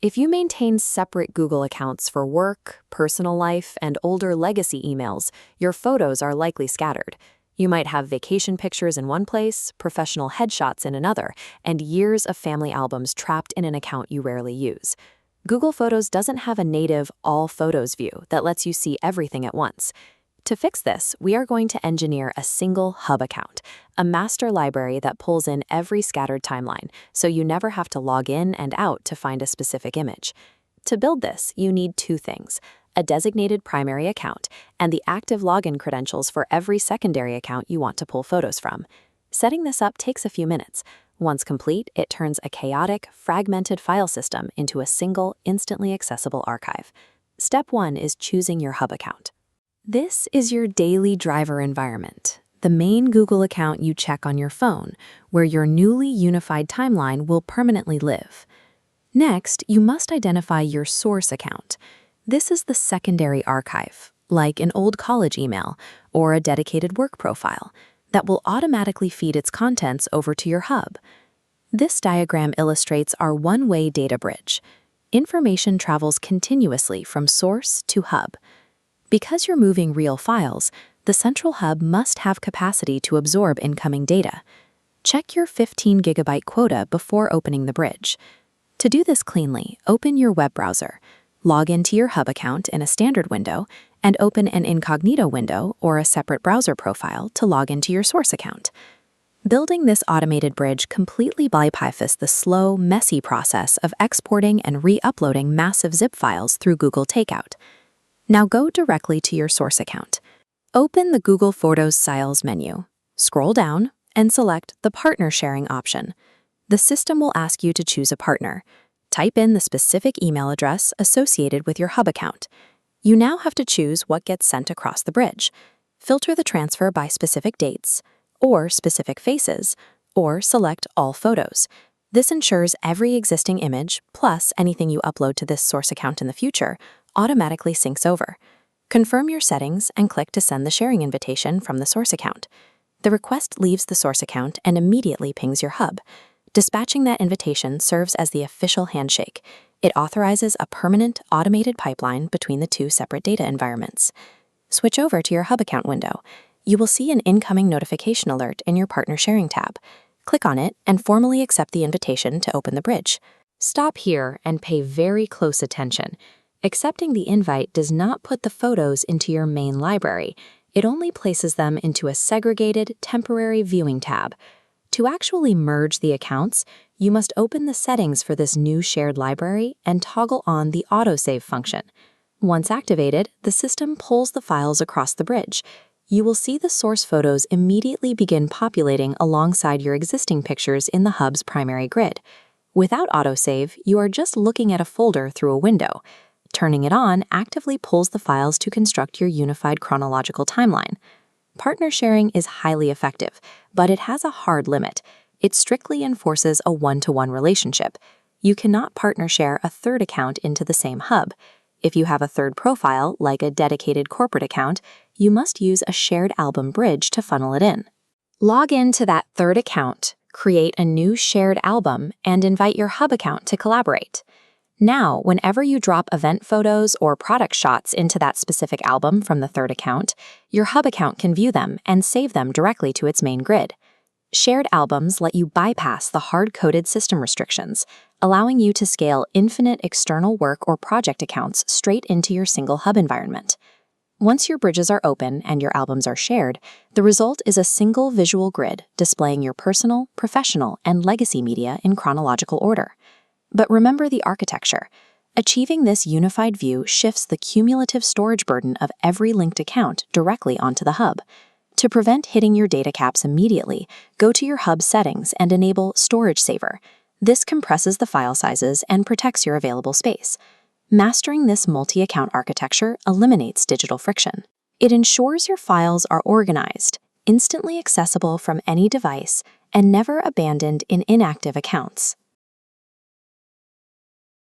If you maintain separate Google accounts for work, personal life, and older legacy emails, your photos are likely scattered. You might have vacation pictures in one place, professional headshots in another, and years of family albums trapped in an account you rarely use. Google Photos doesn't have a native All Photos view that lets you see everything at once. To fix this, we are going to engineer a single hub account, a master library that pulls in every scattered timeline, so you never have to log in and out to find a specific image. To build this, you need two things: a designated primary account and the active login credentials for every secondary account you want to pull photos from. Setting this up takes a few minutes. Once complete, it turns a chaotic, fragmented file system into a single, instantly accessible archive. Step 1 is choosing your hub account. This is your daily driver environment, the main Google account you check on your phone, where your newly unified timeline will permanently live. Next, you must identify your source account. This is the secondary archive, like an old college email or a dedicated work profile, that will automatically feed its contents over to your hub. This diagram illustrates our one-way data bridge. Information travels continuously from source to hub. Because you're moving real files, the central hub must have capacity to absorb incoming data. Check your 15 gigabyte quota before opening the bridge. To do this cleanly, open your web browser, log into your hub account in a standard window, and open an incognito window or a separate browser profile to log into your source account. Building this automated bridge completely bypasses the slow, messy process of exporting and re-uploading massive zip files through Google Takeout. Now go directly to your source account. Open the Google Photos Styles menu, scroll down, and select the Partner Sharing option. The system will ask you to choose a partner. Type in the specific email address associated with your hub account. You now have to choose what gets sent across the bridge. Filter the transfer by specific dates, or specific faces, or select All Photos. This ensures every existing image, plus anything you upload to this source account in the future, automatically syncs over. Confirm your settings and click to send the sharing invitation from the source account. The request leaves the source account and immediately pings your hub. Dispatching that invitation serves as the official handshake. It authorizes a permanent, automated pipeline between the two separate data environments. Switch over to your hub account window. You will see an incoming notification alert in your Partner Sharing tab. Click on it and formally accept the invitation to open the bridge. Stop here and pay very close attention. Accepting the invite does not put the photos into your main library. It only places them into a segregated, temporary viewing tab. To actually merge the accounts, you must open the settings for this new shared library and toggle on the autosave function. Once activated, the system pulls the files across the bridge. You will see the source photos immediately begin populating alongside your existing pictures in the hub's primary grid. Without autosave, you are just looking at a folder through a window. Turning it on actively pulls the files to construct your unified chronological timeline. Partner sharing is highly effective, but it has a hard limit. It strictly enforces a one-to-one relationship. You cannot partner share a third account into the same hub. If you have a third profile, like a dedicated corporate account, you must use a shared album bridge to funnel it in. Log in to that third account, create a new shared album, and invite your hub account to collaborate. Now, whenever you drop event photos or product shots into that specific album from the third account, your hub account can view them and save them directly to its main grid. Shared albums let you bypass the hard-coded system restrictions, allowing you to scale infinite external work or project accounts straight into your single hub environment. Once your bridges are open and your albums are shared, the result is a single visual grid displaying your personal, professional, and legacy media in chronological order. But remember the architecture. Achieving this unified view shifts the cumulative storage burden of every linked account directly onto the hub. To prevent hitting your data caps immediately, go to your hub settings and enable Storage Saver. This compresses the file sizes and protects your available space. Mastering this multi-account architecture eliminates digital friction. It ensures your files are organized, instantly accessible from any device, and never abandoned in inactive accounts.